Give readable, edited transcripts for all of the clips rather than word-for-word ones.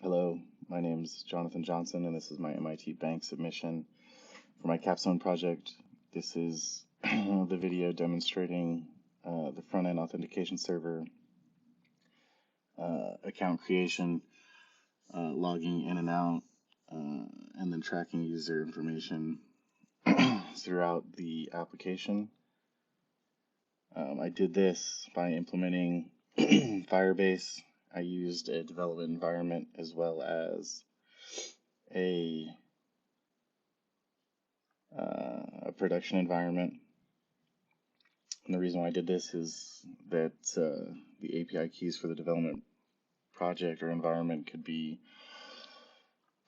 Hello, my name is Jonathan Johnson, and this is my MIT Bank submission for my Capstone project. This is the video demonstrating the front-end authentication server, account creation, logging in and out, and then tracking user information throughout the application. I did this by implementing Firebase. I used a development environment as well as a production environment. And the reason why I did this is that the API keys for the development project or environment could be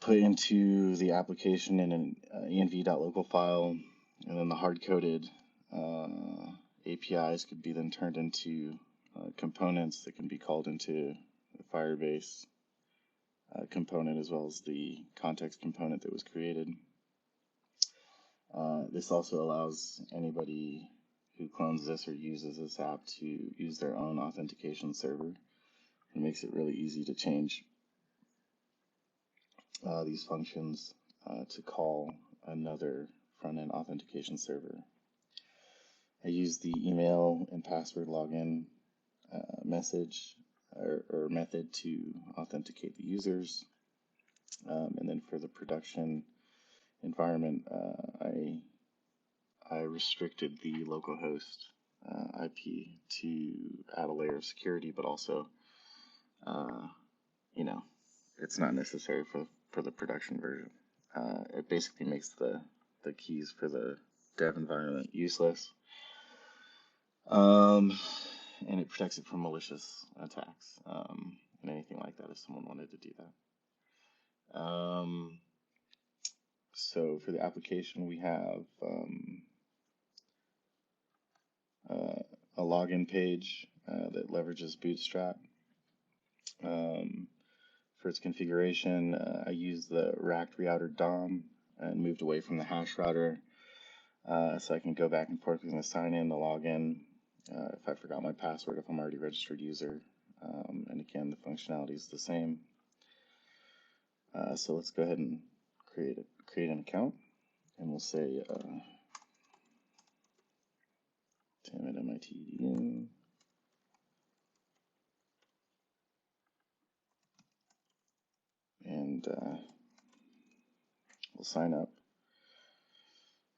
put into the application in an env.local file, and then the hard-coded APIs could be then turned into components that can be called into the Firebase component as well as the context component that was created. This also allows anybody who clones this or uses this app to use their own authentication server. It makes it really easy to change these functions to call another front-end authentication server. I use the email and password login message or method to authenticate the users. And then for the production environment, I restricted the localhost IP to add a layer of security, but also, it's not necessary for the production version. It basically makes the keys for the dev environment useless, and it protects it from malicious attacks and anything like that if someone wanted to do that. So for the application, we have a login page that leverages Bootstrap. For its configuration, I used the racked rerouter DOM and moved away from the hash router so I can go back and forth between the sign in, the login, if I forgot my password, if I'm already a registered user. And again, the functionality is the same. So let's go ahead and create an account, and we'll say Tim at MIT.edu. And we'll sign up.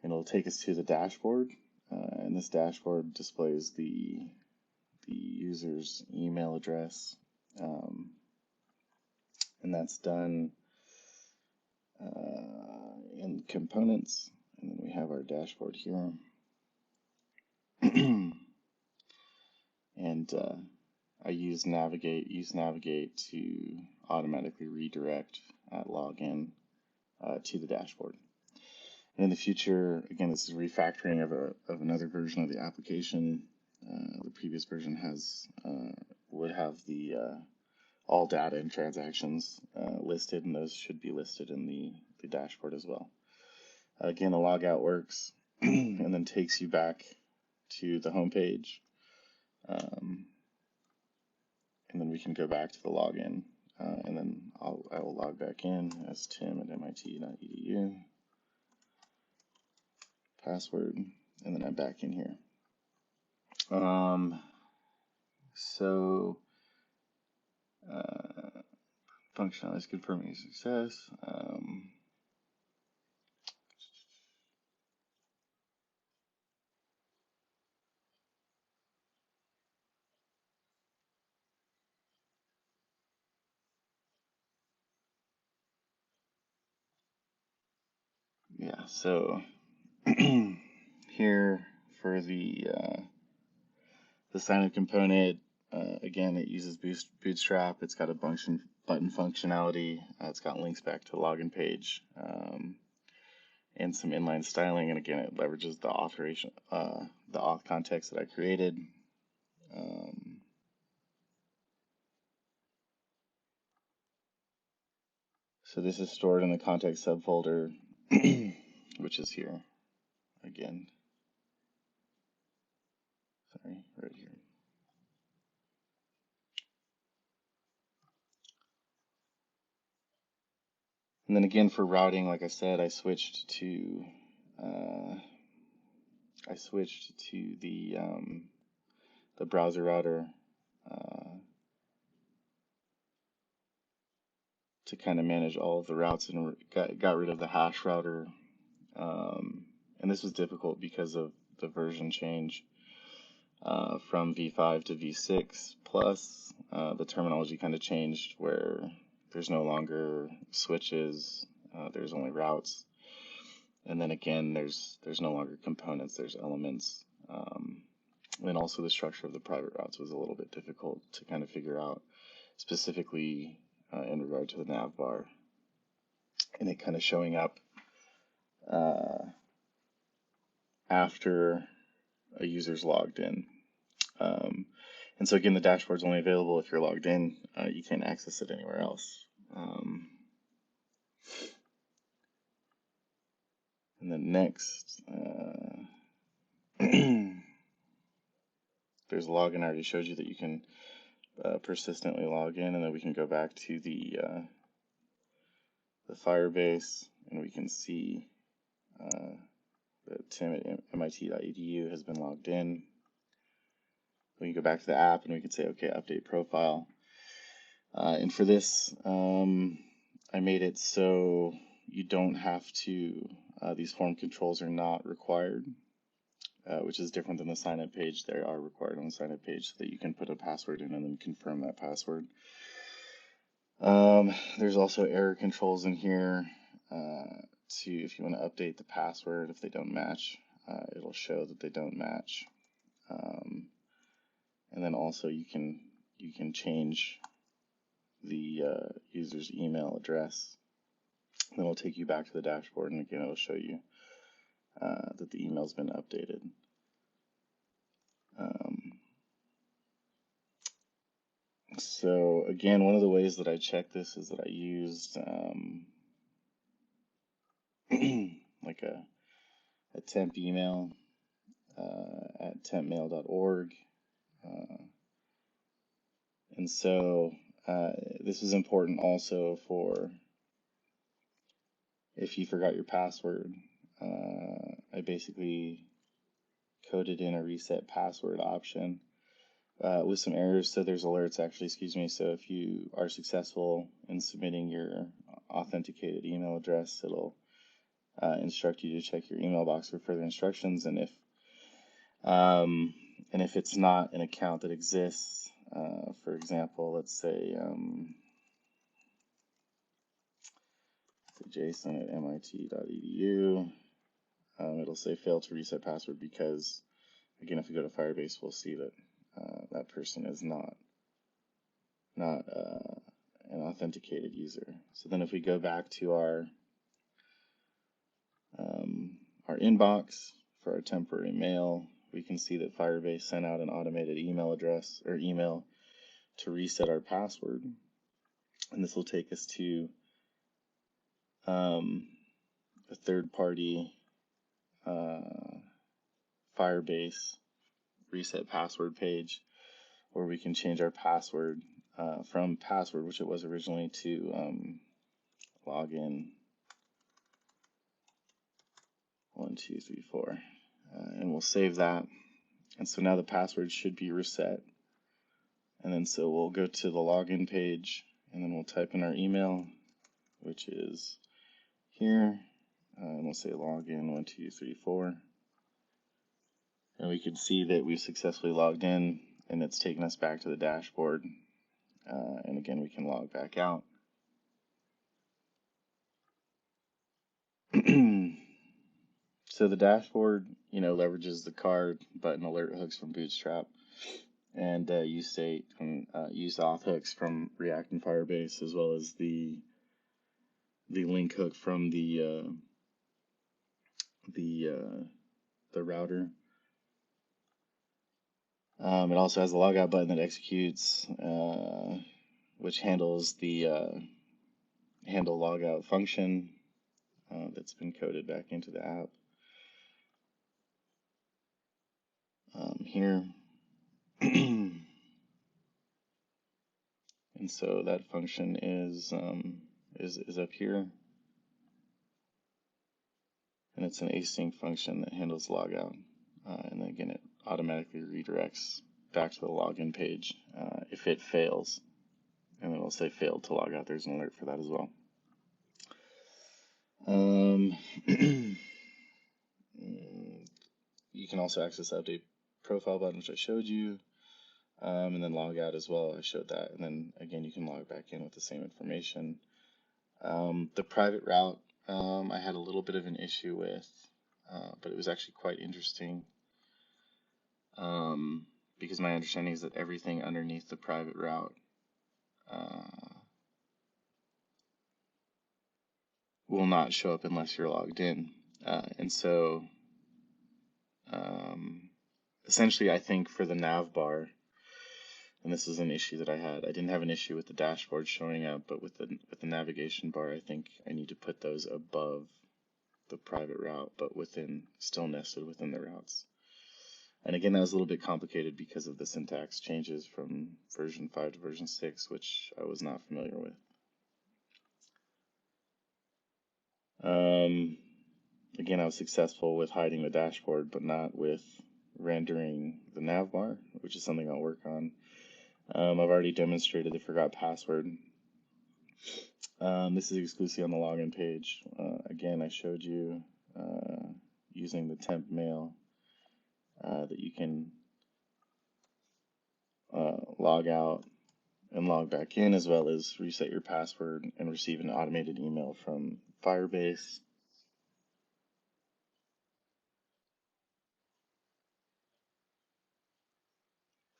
And it'll take us to the dashboard. And this dashboard displays the user's email address. And that's done in components. And then we have our dashboard here. And I use navigate to automatically redirect at login to the dashboard. And in the future, again, this is refactoring of another version of the application. The previous version would have the all data and transactions listed, and those should be listed in the dashboard as well. Again, the logout works and then takes you back to the home page. And then we can go back to the login, and then I will log back in as Tim at MIT.edu. Password, and then I'm back in here. Functionality is confirming success. Yeah, so here for the sign-up component, again, it uses Bootstrap. It's got a button functionality. It's got links back to the login page and some inline styling. And again, it leverages the the auth context that I created. So this is stored in the context subfolder, which is here again. Sorry, right here. And then again for routing, like I said, I switched to the browser router to kind of manage all of the routes, and got rid of the hash router. And this was difficult because of the version change from V5 to V6 plus. The terminology kind of changed where there's no longer switches, there's only routes. And then again, there's no longer components, there's elements. And also the structure of the private routes was a little bit difficult to kind of figure out, specifically in regard to the nav bar, and it kind of showing up after a user's logged in. And so again, the dashboard's only available if you're logged in. You can't access it anywhere else. And then next, there's a login. I already showed you that you can persistently log in, and then we can go back to the Firebase, and we can see that Tim at mit.edu has been logged in. We can go back to the app, and we can say, okay, update profile. And for this, I made it so you don't have to, these form controls are not required, which is different than the sign-up page. They are required on the sign-up page so that you can put a password in and then confirm that password. There's also error controls in here if you want to update the password, if they don't match, it'll show that they don't match. And then also you can change the user's email address. Then it'll take you back to the dashboard, and again it'll show you that the email's been updated. So again, one of the ways that I check this is that I used like a temp email at tempmail.org. And so this is important also for if you forgot your password. I basically coded in a reset password option with some errors. So there's alerts actually, so if you are successful in submitting your authenticated email address, it'll instruct you to check your email box for further instructions. And if it's not an account that exists, for example, let's say Jason at mit.edu, it'll say fail to reset password because, again, if we go to Firebase, we'll see that that person is not an authenticated user. So then if we go back to our inbox for our temporary mail, we can see that Firebase sent out an automated email address or email to reset our password. And this will take us to a third-party Firebase reset password page where we can change our password from password, which it was originally, to login 1, 2, 3, 4, and we'll save that. And so now the password should be reset. And then so we'll go to the login page, and then we'll type in our email, which is here, and we'll say login 1, 2, 3, 4. And we can see that we've successfully logged in, and it's taken us back to the dashboard. And again, we can log back out. So the dashboard, leverages the card button alert hooks from Bootstrap, and use state and use auth hooks from React and Firebase, as well as the link hook from the router. It also has a logout button that executes, which handles the handle logout function that's been coded back into the app. Here. And so that function is up here. and it's an async function that handles logout. And then again, it automatically redirects back to the login page if it fails. And then it'll say failed to log out. There's an alert for that as well. You can also access the update profile button, which I showed you, and then log out as well. I showed that. And then again, you can log back in with the same information. The private route, I had a little bit of an issue with, but it was actually quite interesting. Because my understanding is that everything underneath the private route will not show up unless you're logged in. And so essentially, I think for the nav bar, and this is an issue that I had, I didn't have an issue with the dashboard showing up, but with the navigation bar, I think I need to put those above the private route, but still nested within the routes. And again, that was a little bit complicated because of the syntax changes from version 5 to version 6, which I was not familiar with. Again, I was successful with hiding the dashboard, but not with rendering the nav bar, which is something I'll work on. I've already demonstrated the forgot password. This is exclusively on the login page. Again, I showed you using the temp mail that you can log out and log back in, as well as reset your password and receive an automated email from Firebase.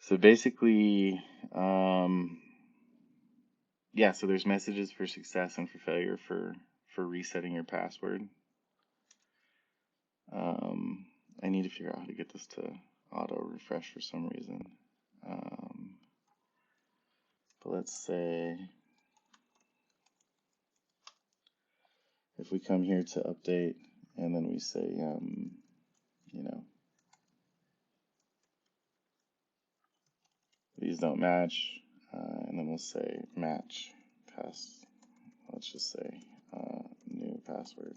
So basically, yeah, so there's messages for success and for failure for resetting your password. I need to figure out how to get this to auto refresh for some reason. But let's say if we come here to update and then we say, you know, these don't match, and then we'll say match pass. Let's just say new password.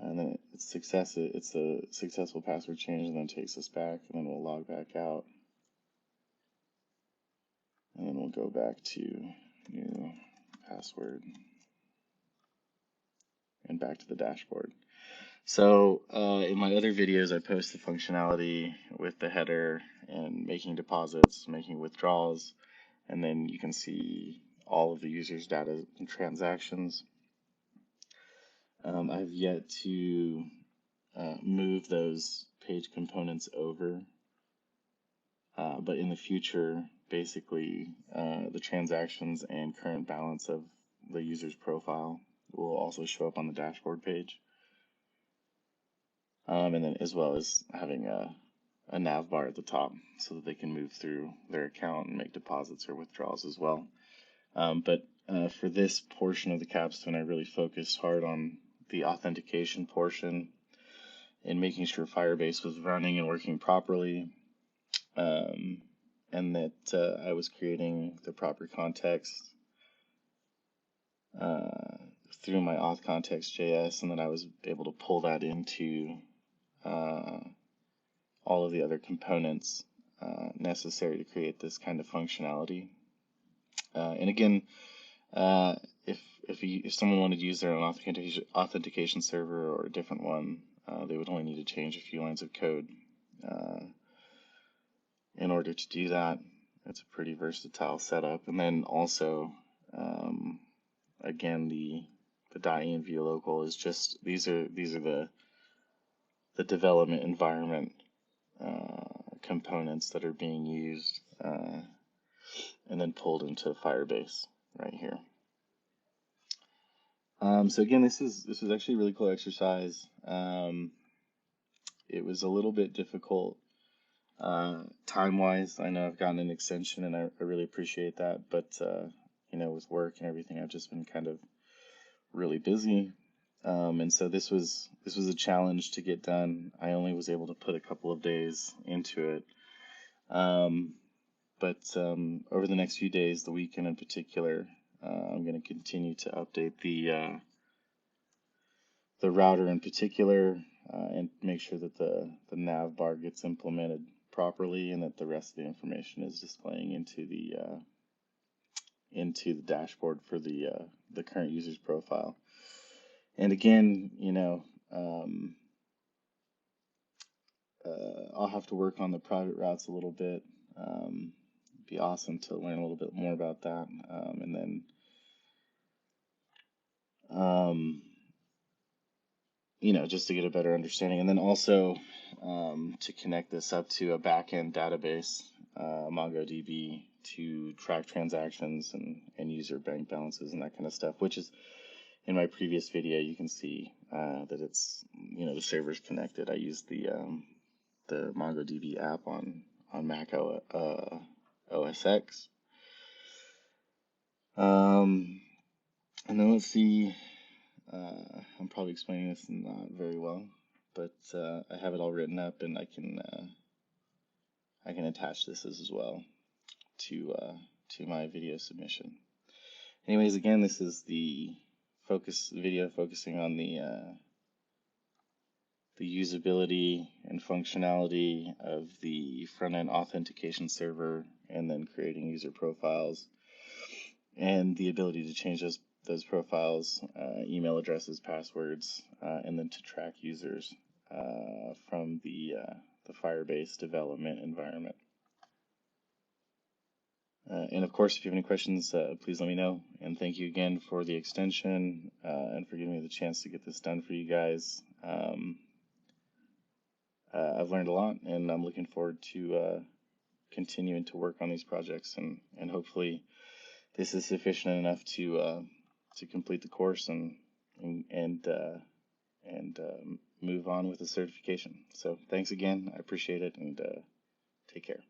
And then it's a successful password change, and then takes us back, and then we'll log back out. And then we'll go back to new password and back to the dashboard. So in my other videos, I post the functionality with the header and making deposits, making withdrawals, and then you can see all of the user's data and transactions. I've yet to move those page components over, but in the future, basically, the transactions and current balance of the user's profile will also show up on the dashboard page. And then as well as having a nav bar at the top so that they can move through their account and make deposits or withdrawals as well. But for this portion of the capstone, I really focused hard on the authentication portion and making sure Firebase was running and working properly, and that I was creating the proper context through my auth context.js, and then I was able to pull that into all of the other components necessary to create this kind of functionality. And again, if someone wanted to use their own authentication server or a different one, they would only need to change a few lines of code in order to do that. It's a pretty versatile setup. And then also, again, the .env local is just these are the development environment components that are being used and then pulled into Firebase right here. So again, this was actually a really cool exercise. It was a little bit difficult time-wise. I know I've gotten an extension, and I really appreciate that. But you know, with work and everything, I've just been kind of really busy. And so this was a challenge to get done. I only was able to put a couple of days into it. But over the next few days, the weekend in particular, I'm going to continue to update the router in particular, and make sure that the nav bar gets implemented properly and that the rest of the information is displaying into the dashboard for the current user's profile. And again, I'll have to work on the private routes a little bit. It'd be awesome to learn a little bit more about that, and then just to get a better understanding, and then also to connect this up to a backend database, MongoDB, to track transactions and user bank balances and that kind of stuff, which is in my previous video. You can see that it's, the server's connected. I used the MongoDB app on Mac OS X. And then let's see, I'm probably explaining this not very well, but I have it all written up, and I can attach this as well to my video submission. Anyways, again, this is the video focusing on the usability and functionality of the front-end authentication server, and then creating user profiles and the ability to change those profiles, email addresses, passwords, and then to track users from the Firebase development environment. And of course, if you have any questions, please let me know. And thank you again for the extension and for giving me the chance to get this done for you guys. I've learned a lot, and I'm looking forward to continuing to work on these projects, and hopefully this is sufficient enough to complete the course and move on with the certification. So thanks again. I appreciate it, and take care.